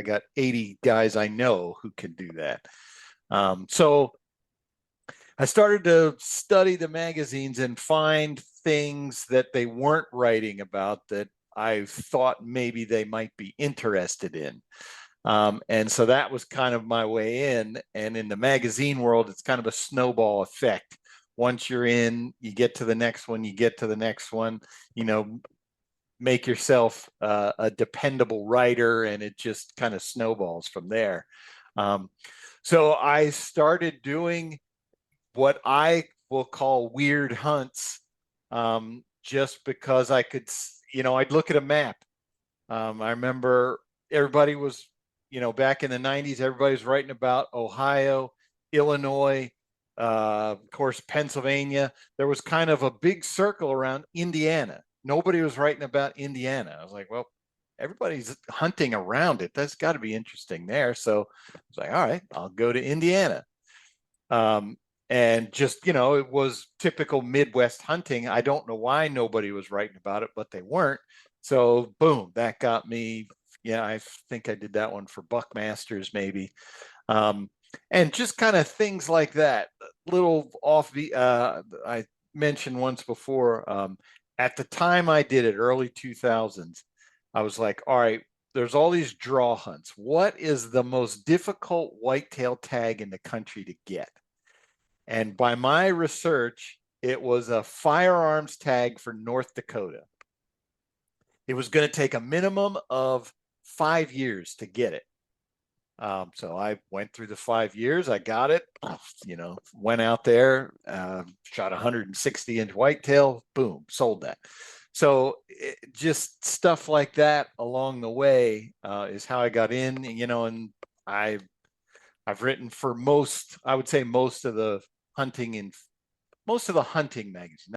I got 80 guys I know who can do that. So I started to study the magazines and find things that they weren't writing about that I thought maybe they might be interested in. And so that was kind of my way in. And in the magazine world, it's kind of a snowball effect. Once you're in, you get to the next one, you get to the next one, you know, make yourself a dependable writer, and it just kind of snowballs from there. Um, so I started doing what I will call weird hunts, just because I could, I'd look at a map. I remember everybody was, back in the 90s, everybody was writing about Ohio, Illinois, of course, Pennsylvania. There was kind of a big circle around Indiana. Nobody was writing about Indiana. I was like, well, everybody's hunting around it. That's got to be interesting there. So I was like, all right, I'll go to Indiana. Um, and just, it was typical Midwest hunting. I don't know why nobody was writing about it, but they weren't. So boom, that got me. Yeah, I think I did that one for Buckmasters maybe. Um, and just kind of things like that. Little off the I mentioned once before, at the time I did it, early 2000s, I was like, all right, there's all these draw hunts. What is the most difficult whitetail tag in the country to get? And by my research, it was a firearms tag for North Dakota. It was going to take a minimum of 5 years to get it. So I went through the 5 years. I got it. Went out there, shot 160-inch whitetail. Boom, sold that. So just stuff like that along the way is how I got in. And I've written for most, I would say most of the hunting magazines.